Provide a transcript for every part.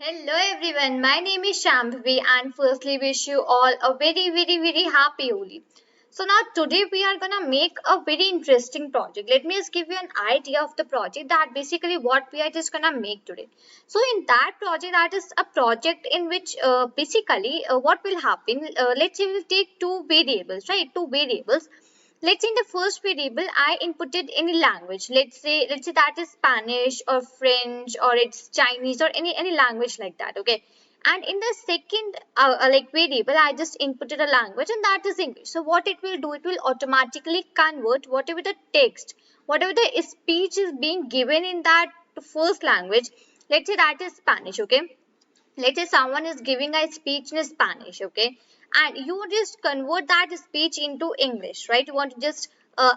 Hello everyone, my name is Shambhavi and firstly wish you all a very happy Holi. So now today we are gonna make a very interesting project. Let me just give you an idea of the project that basically what we are just gonna make today. So in that project, that is a project in which basically what will happen, let's say we'll take two variables, right? Two variables. Let's say in the first variable I inputted any language. Let's say that is Spanish or French or it's Chinese or any language like that. Okay. And in the second like variable I just inputted a language and that is English. So what it will do, it will automatically convert whatever the text, whatever the speech is being given in that first language. Let's say that is Spanish. Okay, let's say someone is giving a speech in Spanish, okay, and you just convert that speech into English, right? You want to just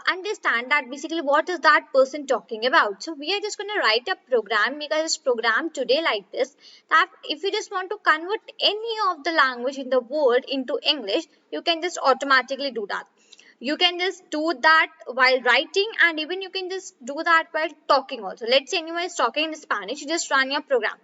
understand that basically what is that person talking about. So we are just going to write a program, make this program today like this, that if you just want to convert any of the language in the word into English, you can just automatically do that. You can just do that while writing, and even you can just do that while talking also. Let's say anyone is talking in Spanish, you just run your program,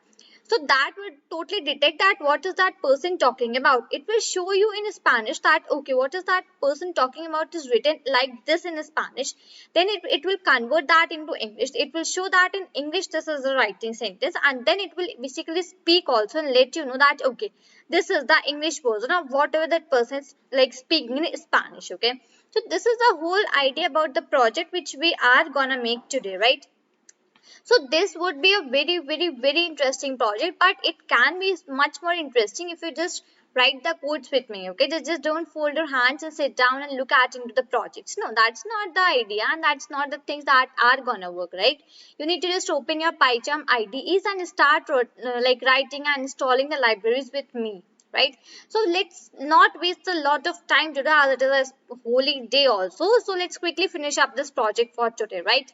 so that would totally detect that what is that person talking about. It will show you in Spanish that okay, what is that person talking about is written like this in Spanish. Then it will convert that into English. It will show that in English this is the writing sentence, and then it will basically speak also and let you know that okay, this is the English version of whatever that person is like speaking in Spanish. Okay. So this is the whole idea about the project which we are gonna make today, right? So this would be a very interesting project, but it can be much more interesting if you just write the codes with me. Okay, just don't fold your hands and sit down and look at into the projects. No, that's not the idea, and that's not the things that are gonna work, right? You need to just open your PyCharm IDEs and start like writing and installing the libraries with me, right? So let's not waste a lot of time today, as it is a holy day also. So let's quickly finish up this project for today, right?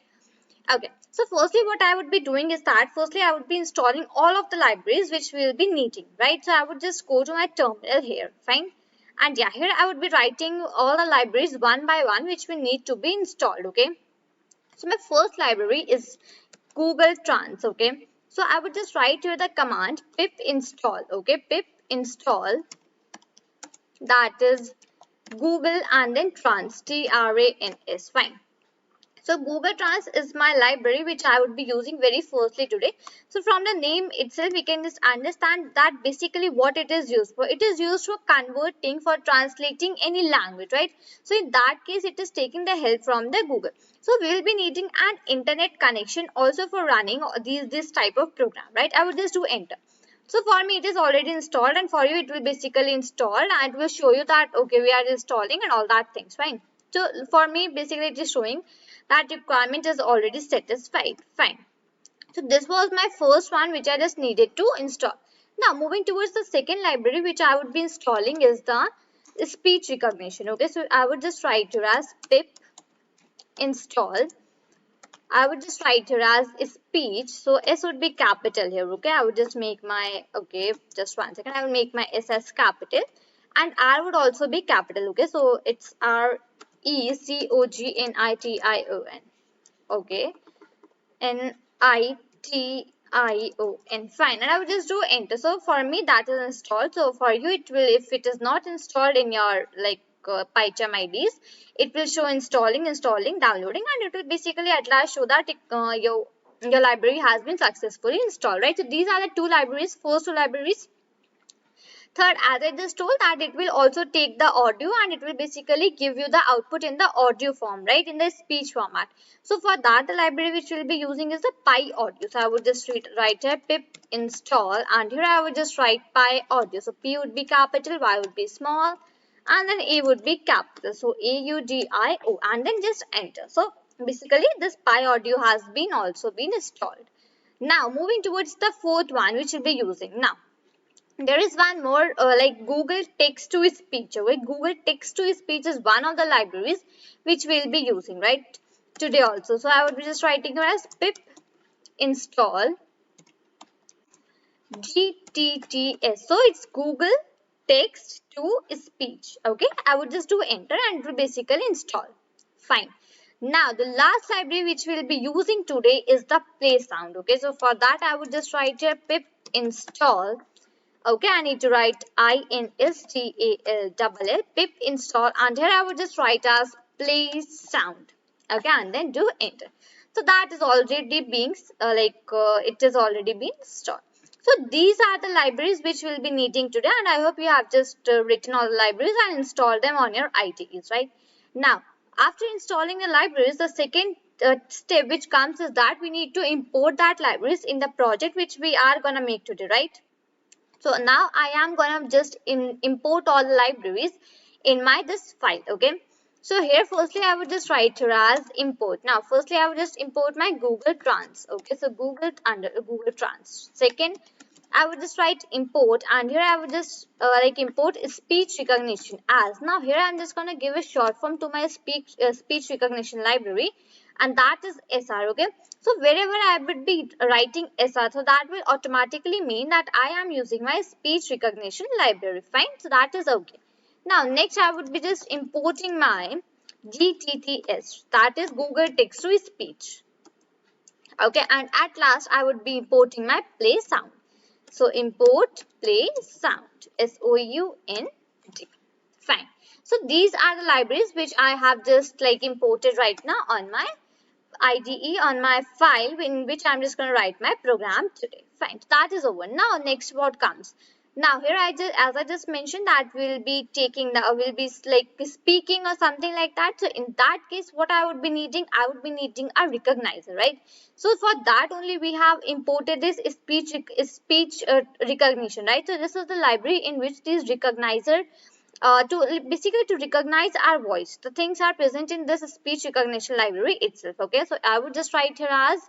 Okay, so firstly, what I would be doing is that firstly, I would be installing all of the libraries which we will be needing, right? So I would just go to my terminal here, fine. And yeah, here I would be writing all the libraries one by one which will need to be installed, okay? So my first library is Google Trans, okay? So I would just write here the command pip install, okay? Pip install, that is Google and then trans, Trans, fine. So Google Trans is my library which I would be using very firstly today. So from the name itself, we can just understand that basically what it is used for. It is used for converting, for translating any language, right? So in that case, it is taking the help from the Google. So we will be needing an internet connection also for running this type of program, right? I would just do enter. So for me, it is already installed, and for you, it will basically install and it will show you that okay, we are installing and all that things, fine. So for me, basically, it is showing that requirement is already satisfied. Fine. So this was my first one which I just needed to install. Now moving towards the second library which I would be installing is the speech recognition. Okay, so I would just write here as pip install. I would just write here as speech. So S would be capital here. Okay, I would just make my okay. Just 1 second. I will make my S as capital, and R would also be capital. Okay, so it's RECOGNITION. Okay, NITION. Fine, and I would just do enter. So for me that is installed. So for you it will, if it is not installed in your like PyCharm IDs, it will show installing, downloading, and it will basically at last show that your library has been successfully installed, right? So these are the two libraries, first two libraries. Third, as I just told that it will also take the audio and it will basically give you the output in the audio form, right? In the speech format. So for that, the library which we'll be using is the PyAudio. So I would just write a pip install, and here I would just write PyAudio. So P would be capital, Y would be small, and then A would be capital. So AUDIO, and then just enter. So basically this PyAudio has been also been installed. Now moving towards the fourth one which we'll be using now. There is one more like Google text to speech. Okay, Google text to speech is one of the libraries which we'll be using right today also. So I would be just writing here as pip install GTTS. So it's Google text to speech. Okay, I would just do enter and it will basically install. Fine. Now the last library which we'll be using today is the play sound. Okay, so for that I would just write here pip install. Okay, I need to write install pip install, and here I would just write as play sound. Okay, and then do enter. So that is already being it is already been installed. So these are the libraries which we'll be needing today, and I hope you have just written all the libraries and installed them on your IDEs, right? Now, after installing the libraries, the second step which comes is that we need to import that libraries in the project which we are gonna make today, right? So now I am gonna just import all the libraries in my this file. Okay. So here firstly I would just write here as import. Now firstly I would just import my Google Trans. Okay. So Google under Google Trans. Second I would just write import, and here I would just import speech recognition as. Now here I'm just gonna give a short form to my speech recognition library, and that is SR. Okay. So wherever I would be writing SR, so that will automatically mean that I am using my speech recognition library. Fine. So that is okay. Now next I would be just importing my GTTS, that is Google Text to Speech. Okay, and at last I would be importing my play sound. So import play sound, SOUND. Fine. So these are the libraries which I have just imported right now on my IDE, on my file in which I'm just going to write my program today. Fine. So that is over. Now next what comes. Now here as I just mentioned that we'll be taking the we'll be speaking or something like that. So in that case what I would be needing, I would be needing a recognizer, right? So for that only we have imported this speech recognition, right? So this is the library in which this recognizer to basically to recognize our voice. The things are present in this speech recognition library itself. Okay, so I would just write here as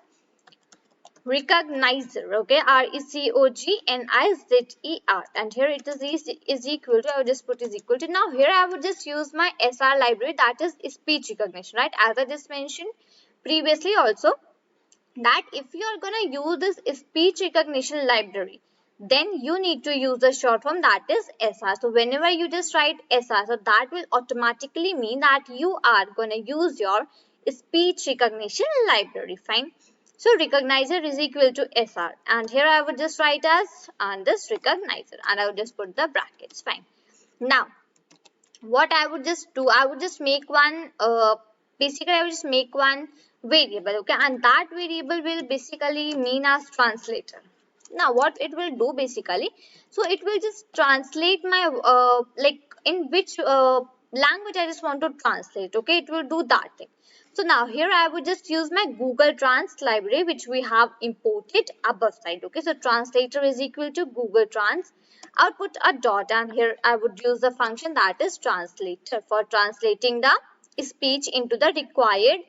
recognizer. Okay, RECOGNIZER, and here it is equal to, I would just put is equal to. Now here I would just use my SR library, that is speech recognition, right? As I just mentioned previously also, that if you are going to use this speech recognition library, then you need to use the short form, that is SR. So whenever you just write SR, so that will automatically mean that you are going to use your speech recognition library. Fine. So recognizer is equal to SR, and here I would just write as and this recognizer, and I would just put the brackets. Fine. Now what I would just do, I would just make one basically I would just make one variable. Okay, and that variable will basically mean as translator. Now what it will do basically, so it will just translate my in which language I just want to translate. Okay, it will do that thing. So now here I would just use my Google Trans library which we have imported above side. Okay, so translator is equal to Google Trans. I'll put a dot, and here I would use the function that is translator for translating the speech into the required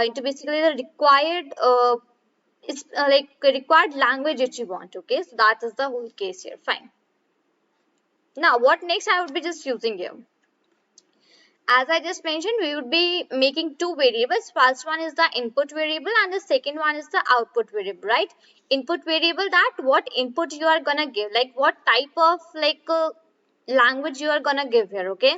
into basically the required required language which you want. Okay, so that is the whole case here. Fine. Now what next I would be just using here, as I just mentioned, we would be making two variables. First one is the input variable and the second one is the output variable, right? Input variable, that what input you are gonna give, like what type of language you are gonna give here. Okay,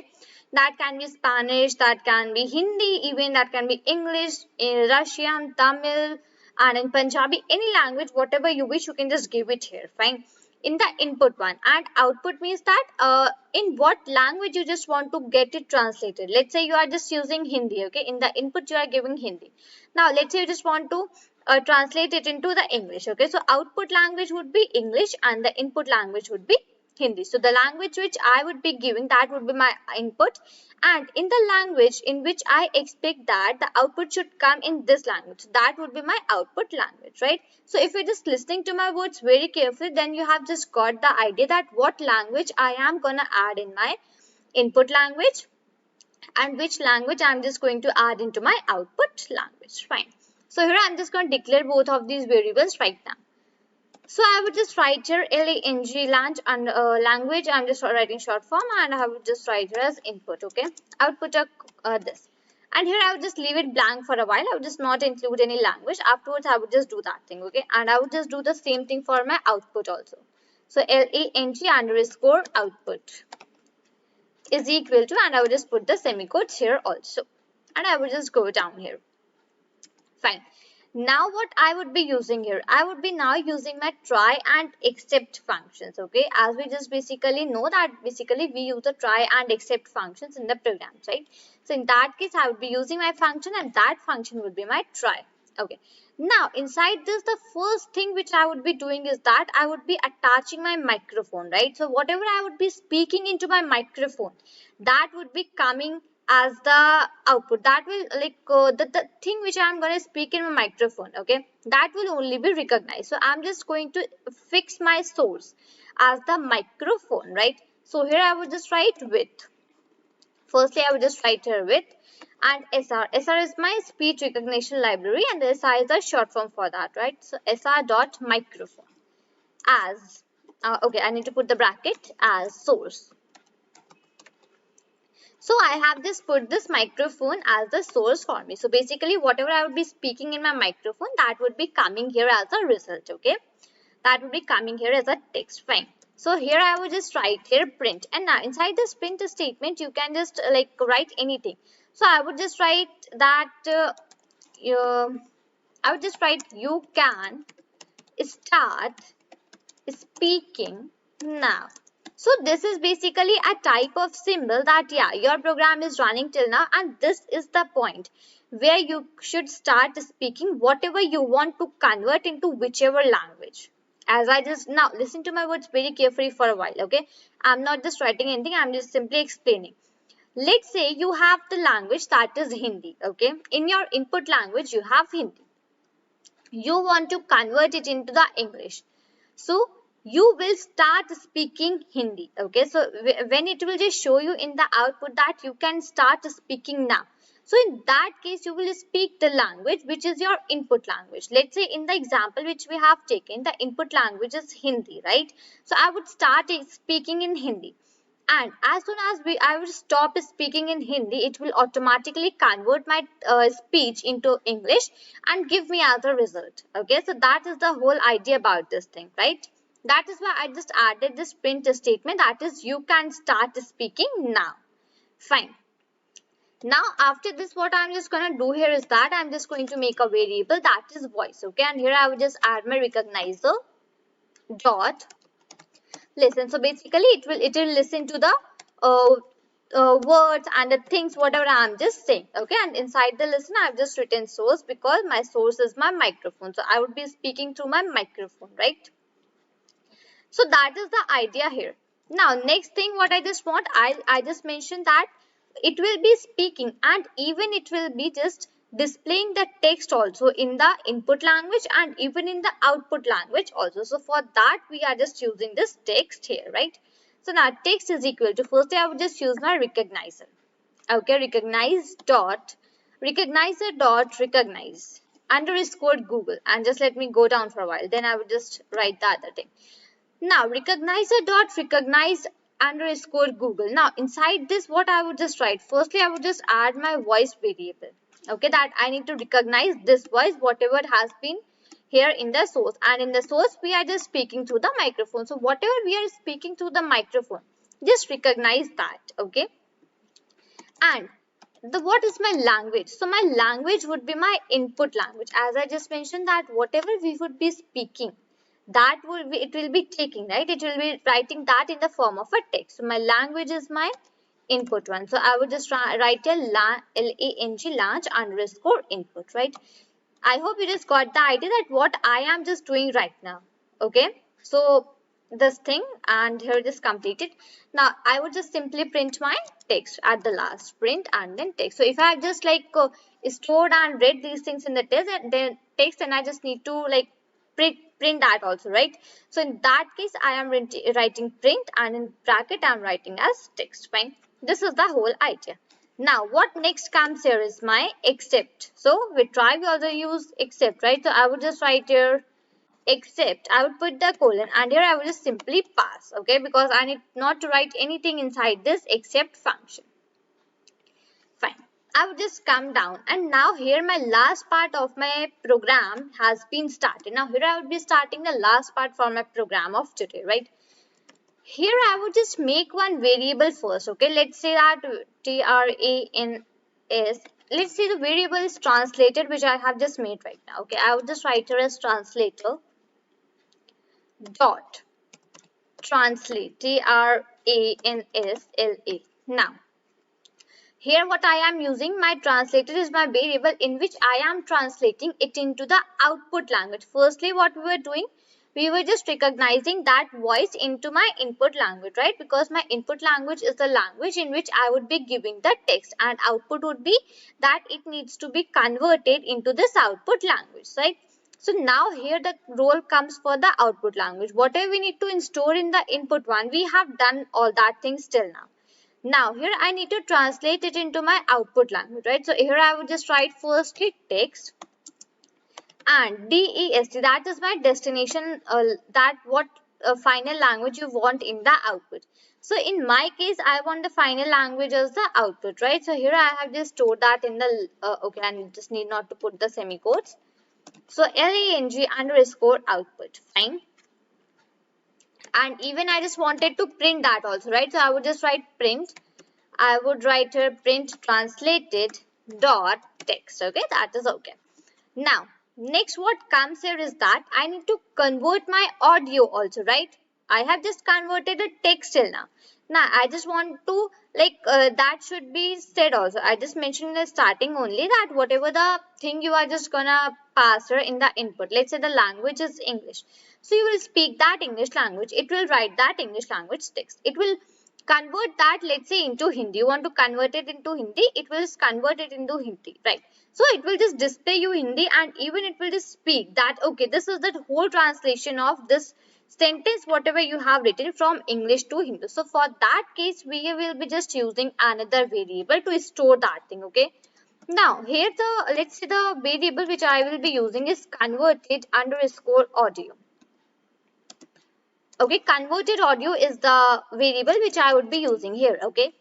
that can be Spanish, that can be Hindi, even that can be English, Russian, Tamil, and in Punjabi, any language, whatever you wish, you can just give it here. Fine. In the input one, and output means that in what language you just want to get it translated. Let's say you are just using Hindi. Okay, in the input you are giving Hindi. Now let's say you just want to translate it into the English. Okay, so output language would be English and the input language would be Hindi. So the language which I would be giving, that would be my input, and in the language in which I expect that the output should come in this language, that would be my output language, right? So if you're just listening to my words very carefully, then you have just got the idea that what language I am gonna add in my input language and which language I'm just going to add into my output language. Fine. So here I'm just going to declare both of these variables right now. So I would just write here lang and language. I'm just writing short form, and I would just write here as input. Okay, I would put this, and here I would just leave it blank for a while. I would just not include any language. Afterwards, I would just do that thing. Okay, and I would just do the same thing for my output also. So lang underscore output is equal to, and I would just put the semicolons here also, and I would just go down here. Fine. Now what I would be using here, I would be now using my try and except functions. Okay, as we just basically know that basically we use the try and except functions in the programs, right? So in that case I would be using my function and that function would be my try. Okay, now inside this the first thing which I would be doing is that I would be attaching my microphone, right? So whatever I would be speaking into my microphone, that would be coming as the output. That will like the thing which I'm going to speak in my microphone, okay, that will only be recognized. So I'm just going to fix my source as the microphone, right? So here I would just write with. Firstly I would just write here with and SR is my speech recognition library and the SR is a short form for that, right? So SR dot microphone as okay, I need to put the bracket as source. So I have just put this microphone as the source for me. So basically whatever I would be speaking in my microphone, that would be coming here as a result, okay? That would be coming here as a text, fine. So here I would just write here print, and now inside this print statement you can just like write anything. So I would just write that I would just write you can start speaking now. So this is basically a type of symbol that yeah, your program is running till now and this is the point where you should start speaking whatever you want to convert into whichever language. As I just now listen to my words very carefully for a while, okay? I'm not just writing anything, I'm just simply explaining. Let's say you have the language that is Hindi, okay? In your input language you have Hindi. You want to convert it into the English. So you will start speaking Hindi. Okay, so when it will just show you in the output that you can start speaking now. So in that case, you will speak the language which is your input language. Let's say in the example which we have taken, the input language is Hindi, right? So I would start speaking in Hindi. And as soon as I will stop speaking in Hindi, it will automatically convert my speech into English and give me as a result. Okay, so that is the whole idea about this thing, right? That is why I just added this print statement, that is you can start speaking now. Fine. Now after this what I'm just going to do here is that I'm just going to make a variable that is voice. Okay, and here I will just add my recognizer dot listen. So basically it will listen to the uh, words and the things whatever I'm just saying, okay? And inside the listen I've just written source because my source is my microphone, so I would be speaking through my microphone, right? So that is the idea here. Now next thing what I just want, I just mentioned that it will be speaking and even it will be just displaying the text also in the input language and even in the output language also. So for that we are just using this text here, right? So now text is equal to, firstly I would just use my recognizer. Okay, recognizer dot recognize underscore Google, and just let me go down for a while, then I would just write the other thing. Now recognizer dot recognize underscore Google. Now inside this what I would just write, firstly I would just add my voice variable, okay, that I need to recognize this voice whatever has been here in the source, and in the source we are just speaking through the microphone. So whatever we are speaking through the microphone, just recognize that, okay? And the what is my language? So my language would be my input language. As I just mentioned that whatever we would be speaking, that will be, it will be taking, right? It will be writing that in the form of a text. So my language is my input one. So I would just write a lang launch underscore input, right? I hope you just got the idea that what I am just doing right now. Okay. So this thing, and here it is completed. Now I would just simply print my text at the last, print and then text. So if I have just like stored and read these things in the text, then text, and I just need to like print that also, right? So in that case I am writing print and in bracket I am writing as text. Fine. This is the whole idea. Now what next comes here is my except. So with try we also use except, right? So I would just write here except, I would put the colon, and here I will just simply pass, okay, because I need not to write anything inside this except function. Fine. I would just come down, and now here my last part of my program has been started. Now here I would be starting the last part for my program of today, right? Here I would just make one variable first, okay? Let's say that trans let's say the variable is translated, which I have just made right now. Okay, I would just write here as translator dot translate, Transla. Now here what I am using, my translator is my variable in which I am translating it into the output language. Firstly, what we were doing, we were just recognizing that voice into my input language, right? Because my input language is the language in which I would be giving the text, and output would be that it needs to be converted into this output language, right? So now here the role comes for the output language. Whatever we need to store in the input one, we have done all that things till now. Now here I need to translate it into my output language, right? So here I would just write firstly text and DEST, that is my destination, that what final language you want in the output. So in my case, I want the final language as the output, right? So here I have just stored that in the, okay, I just need not to put the semicolons. So lang underscore output, fine. And even I just wanted to print that also, right? So I would just write print. I would write here print translated dot text. Okay, that is okay. Now, next what comes here is that I need to convert my audio also, right? I have just converted a text till now. Now, I just want to that should be said also. I just mentioned in the starting only that whatever the thing you are just gonna pass here in the input. Let's say the language is English. So you will speak that English language. It will write that English language text. It will convert that, let's say, into Hindi. You want to convert it into Hindi, it will convert it into Hindi, right? So it will just display you Hindi, and even it will just speak that, okay, this is the whole translation of this sentence, whatever you have written from English to Hindi. So for that case, we will be just using another variable to store that thing, okay? Now here the, let's say the variable which I will be using is converted underscore audio. Okay, converted audio is the variable which I would be using here, okay?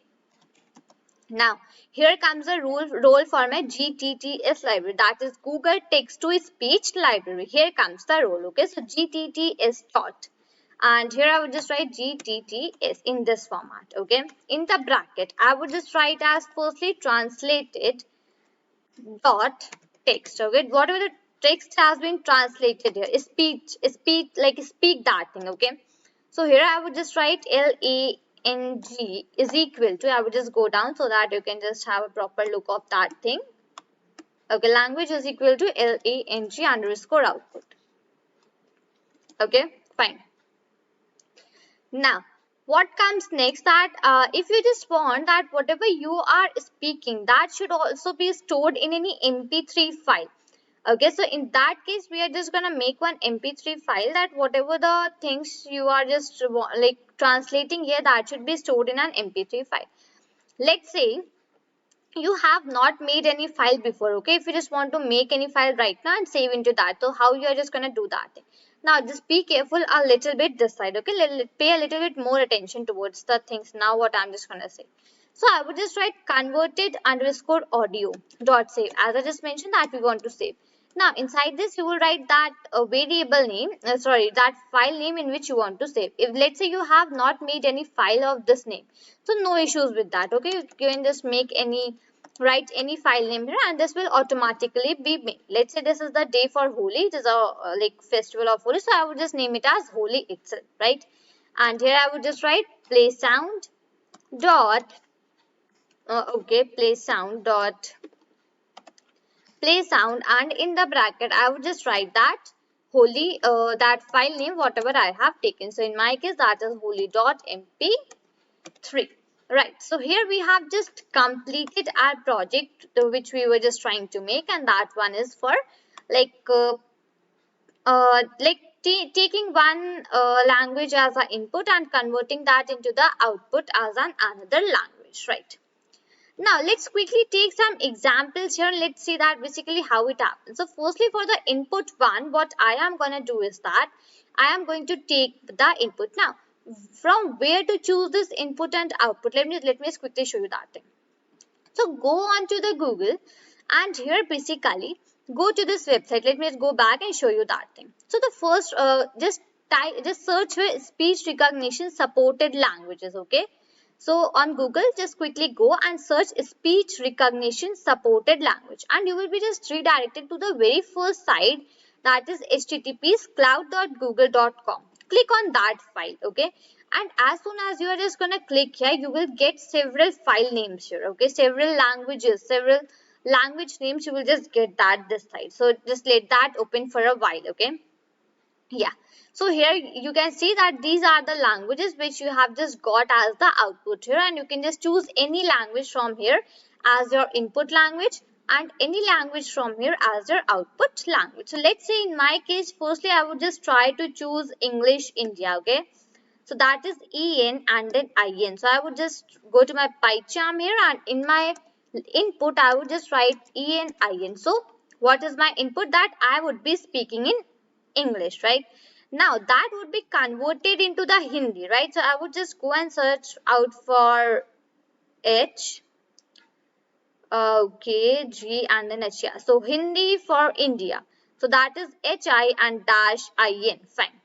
Now, here comes a role for my GTTS library, that is Google Text to Speech Library. Here comes the role, okay? So GTTS dot, and here I would just write GTTS in this format, okay? In the bracket, I would just write as firstly translated dot text, okay? Whatever the text has been translated here, speech, speak that thing, okay? So here I would just write lang is equal to, I would just go down so that you can just have a proper look of that thing. Okay, language is equal to lang underscore output. Okay, fine. Now, what comes next, that if you just want that whatever you are speaking, that should also be stored in any MP3 file. Okay, so in that case, we are just gonna make one MP3 file, that whatever the things you are just translating here, that should be stored in an MP3 file. Let's say you have not made any file before, okay? If you just want to make any file right now and save into that, so how you are just gonna do that? Now, just be careful a little bit this side, okay? Pay a little bit more attention towards the things. Now, what I'm just gonna say. So I would just write converted underscore audio dot save, as I just mentioned that we want to save. Now inside this you will write that variable name, that file name in which you want to save. If let's say you have not made any file of this name, so no issues with that, okay? You can just write any file name here, and this will automatically be made. Let's say this is the day for Holi, it is a festival of Holi, so I would just name it as Holi itself, right? And here I would just write play sound dot play sound, and in the bracket I would just write that Holi, that file name whatever I have taken. So in my case that is Holi.mp3, right? So here we have just completed our project which we were just trying to make, and that one is for taking one language as an input and converting that into the output as another language, right? Now, let's quickly take some examples here. Let's see that basically how it happens. So, firstly, for the input one, what I am going to do is that I am going to take the input. Now, from where to choose this input and output? Let me just quickly show you that thing. So, go on to the Google, and here basically go to this website. Let me just go back and show you that thing. So, the first, just search for speech recognition supported languages, okay? So on Google, just quickly go and search speech recognition supported language, and you will be just redirected to the very first site, that is https://cloud.google.com. Click on that file, okay? And as soon as you are just gonna click here, you will get several file names here, okay? Several languages, several language names you will just get that this side. So just let that open for a while, okay? Yeah, so here you can see that these are the languages which you have just got as the output here, and you can just choose any language from here as your input language and any language from here as your output language. So let's say in my case, firstly I would just try to choose English India, okay? So that is EN and then IN. So I would just go to my PyCharm here, and in my input I would just write EN IN. So what is my input? That I would be speaking in English, right? Now that would be converted into the Hindi, right? So I would just go and search out for H, okay, G and then H. Yeah. So Hindi for India. So that is HI and dash IN. Fine.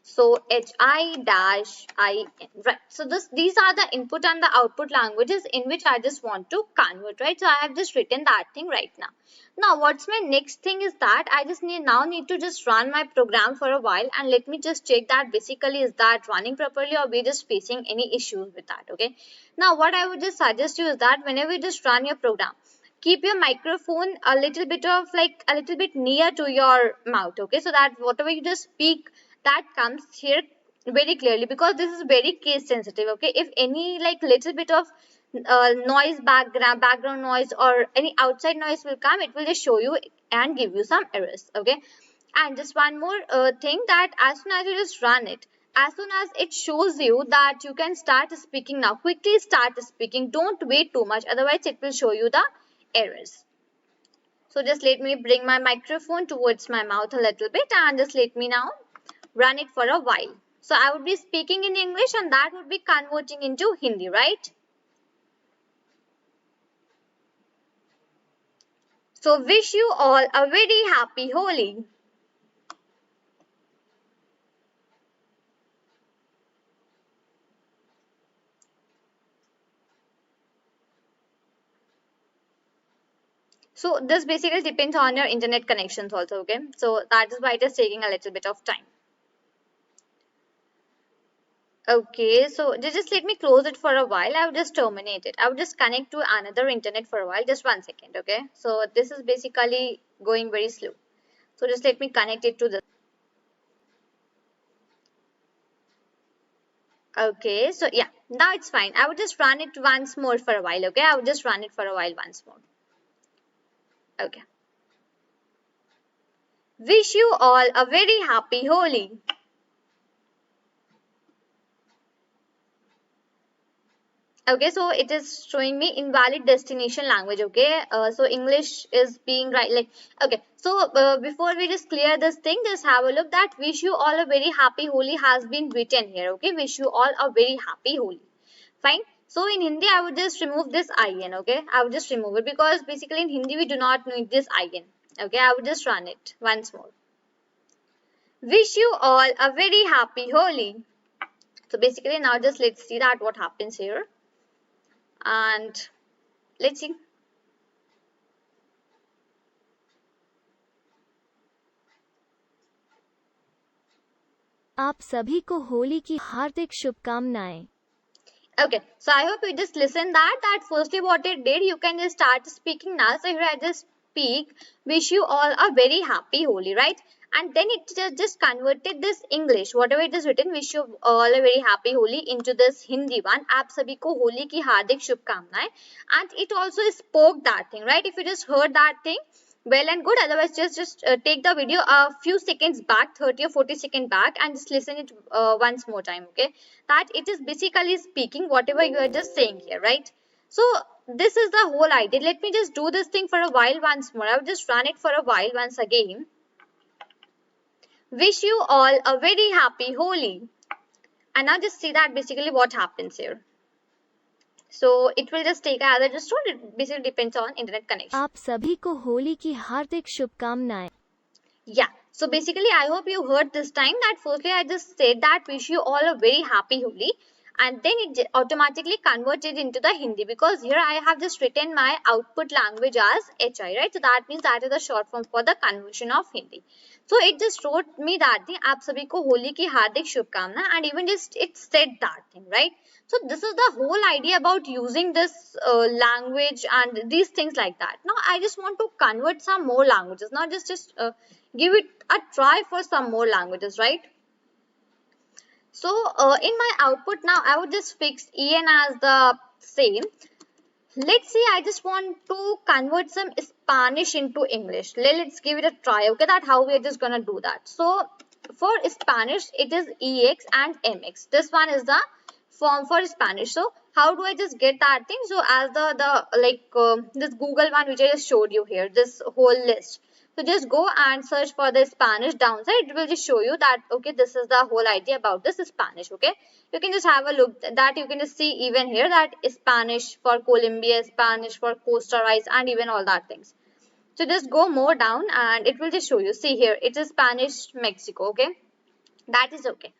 So HI dash IN, right? So these are the input and the output languages in which I just want to convert, right? So I have just written that thing right now. Now what's my next thing is that I just need to just run my program for a while, and let me just check that basically is that running properly or we just facing any issues with that, okay? Now what I would just suggest you is that whenever you just run your program, keep your microphone a little bit near to your mouth, okay? So that whatever you just speak, that comes here very clearly, because this is very case sensitive, okay? If any little bit of noise, background noise or any outside noise will come, it will just show you and give you some errors, okay? And just one more thing, that as soon as you just run it, as soon as it shows you that you can start speaking now, quickly start speaking. Don't wait too much, otherwise it will show you the errors. So just let me bring my microphone towards my mouth a little bit, and just let me now run it for a while. So I would be speaking in English and that would be converting into Hindi, right? So wish you all a very happy Holi. So this basically depends on your internet connections also, okay? So that is why it is taking a little bit of time. Okay, so just let me close it for a while. I will just terminate it. I will just connect to another internet for a while. Just 1 second, okay? So this is basically going very slow. So just let me connect it to this. Okay, so yeah, now it's fine. I would just run it once more for a while, okay? I would just run it for a while once more. Okay. Wish you all a very happy Holi. Okay, so it is showing me invalid destination language, okay? So English is being right, okay. So before we just clear this thing, just have a look that wish you all a very happy Holi has been written here, okay? Wish you all a very happy Holi. Fine. So in Hindi, I would just remove this IN, okay? I would just remove it because basically in Hindi, we do not need this IN, okay? I would just run it once more. Wish you all a very happy Holi. So basically now just let's see that what happens here. And let's see. आप सभी को होली की हार्दिक शुभकामनाएं. Okay, so I hope you just listen that firstly what it did, you can just start speaking now. So here I just speak, wish you all a very happy Holi, right? And then it just converted this English, whatever it is written, wish you all a very happy Holi, into this Hindi one. आप सभी को होली की हार्दिक शुभकामनाएं. And it also spoke that thing, right? If you just heard that thing, well and good. Otherwise, just take the video a few seconds back, 30 or 40 seconds back, and just listen it once more time, okay? That it is basically speaking whatever you are just saying here, right? So this is the whole idea. Let me just do this thing for a while once more. I will just run it for a while once again. Wish you all a very happy Holi. And now just see that basically what happens here. So it will just take either just it basically depends on internet connection. आप सभी को होली की हार्दिक शुभकामनाएं. Yeah. So basically I hope you heard this time that firstly I just said that wish you all a very happy Holi. and then it automatically converted into the Hindi, because here I have just written my output language as HI, right? So that means that is the short form for the conversion of Hindi. So it just wrote me that thing, आप सभी को होली की हार्दिक शुभकामना, and even just it said that thing, right? So this is the whole idea about using this language and these things like that. Now I just want to convert some more languages, not just give it a try for some more languages, right? So in my output now, I would just fix en as the same. Let's see, I just want to convert some Spanish into English. Let's give it a try, okay, that how we are just gonna do that. So for Spanish, it is EX and MX. This one is the form for Spanish. So how do I just get that thing? So as this Google one which I just showed you here, this whole list. So just go and search for the Spanish downside. It will just show you that, okay, this is the whole idea about this Spanish, okay. You can just have a look that you can just see even here that Spanish for Colombia, Spanish for Costa Rica, and even all that things. So just go more down and it will just show you. See here, it is Spanish Mexico, okay. That is okay.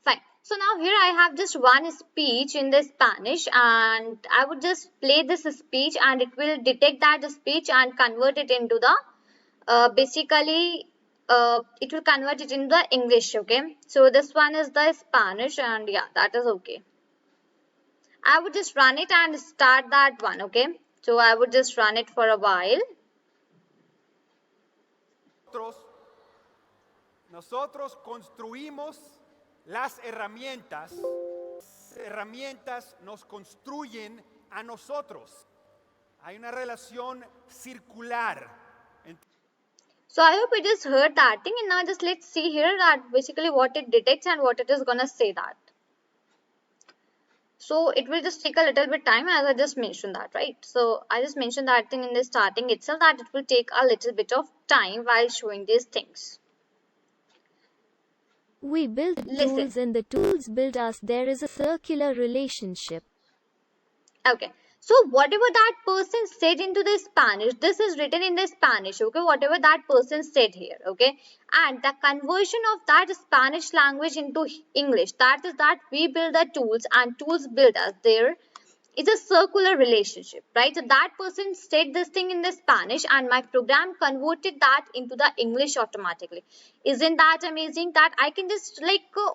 Fine. So now here I have just one speech in the Spanish, and I would just play this speech and it will detect that speech and convert it into the it will convert it into the English, okay. So this one is the Spanish, and yeah, that is okay. I would just run it and start that one, okay. So I would just run it for a while. Nosotros construimos las herramientas nos construyen a nosotros. Hay una relación circular. So I hope you just heard that thing, and now just let's see here that basically what it detects and what it is gonna say that. So it will just take a little bit time, as I just mentioned that, right? So I just mentioned that thing in the starting itself, that it will take a little bit of time while showing these things. We build tools and the tools build us. There is a circular relationship. Okay. So whatever that person said into the Spanish, this is written in the Spanish, okay, whatever that person said here, okay, and the conversion of that Spanish language into English, that is that we build the tools and tools build us. There is a circular relationship, right? So that person said this thing in the Spanish and my program converted that into the English automatically. Isn't that amazing that I can just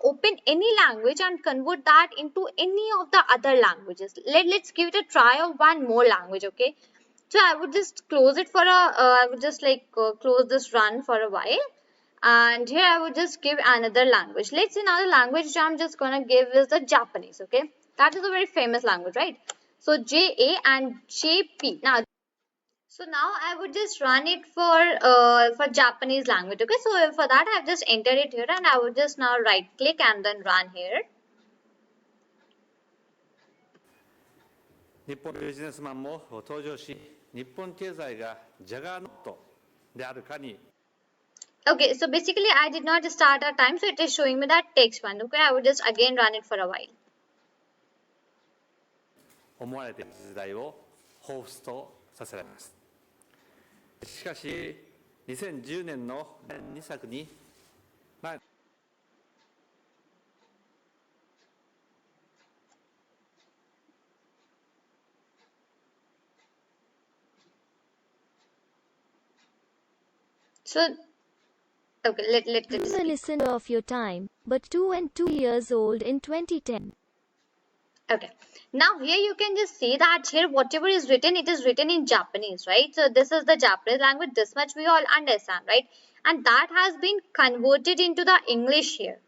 open any language and convert that into any of the other languages. Let's give it a try of one more language, okay. So I would just close it for I would just close this run for a while, and here I would just give another language. Let's see, another language which I'm just gonna give is the Japanese, okay. That is a very famous language, right? So JA and JP. So now I would just run it for Japanese language, okay. So for that I've just entered it here, and I would just now right click and then run here. 日本ビジネスマンも登場し、日本経済がジャガーノットであるかに。Okay, so basically I did not start a time, so it is showing me that text one. Okay, I would just again run it for a while. 思われている時代を彷彿とさせられます。しかし、2010年の2作に、So, okay, let's I'm a listener of your time, but 2 years old in 2010. Okay, now here you can just see that here whatever is written, it is written in Japanese, right? So this is the Japanese language, this much we all understand, right? And that has been converted into the English here,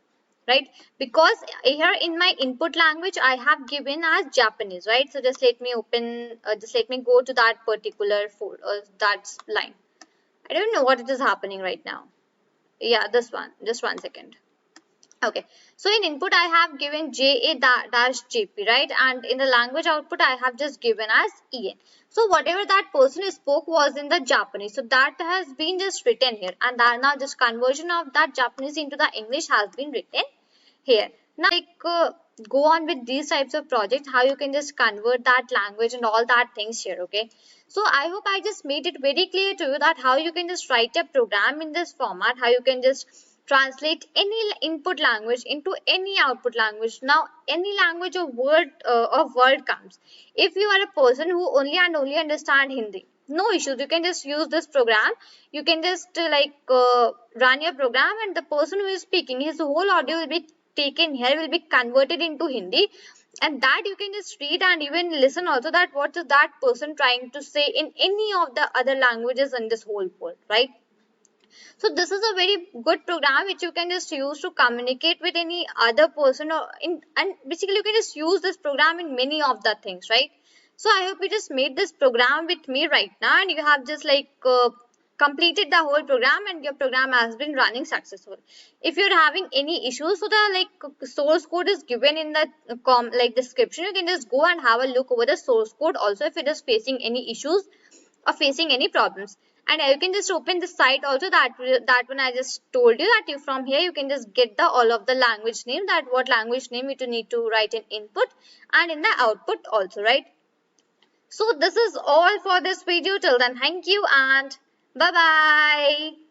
right? Because here in my input language I have given as Japanese, right? So just let me open, just let me go to that particular that line. I don't know what it is happening right now. Yeah, this one, just one second. Okay, so in input I have given JA-JP, right? And in the language output I have just given as EN. So whatever that person spoke was in the Japanese. So that has been just written here, and that now just conversion of that Japanese into the English has been written here. Now go on with these types of projects, how you can just convert that language and all that things here, okay. So I hope I just made it very clear to you that how you can just write a program in this format, how you can just translate any input language into any output language. Now any language or word comes. If you are a person who only and only understand Hindi, no issues, you can just use this program. You can just run your program, and the person who is speaking, his whole audio will be taken here, will be converted into Hindi, and that you can just read and even listen also that what is that person trying to say in any of the other languages in this whole world, right? So this is a very good program which you can just use to communicate with any other person, or in, and basically you can just use this program in many of the things, right? So I hope you just made this program with me right now, and you have just completed the whole program, and your program has been running successful. If you're having any issues, so the source code is given in the description. You can just go and have a look over the source code also if it is facing any issues or facing any problems. And you can just open the site also, that one I just told you, that you from here you can just get the all of the language name, that what language name you need to write in input and in the output also, right? So this is all for this video. Till then, thank you and bye bye.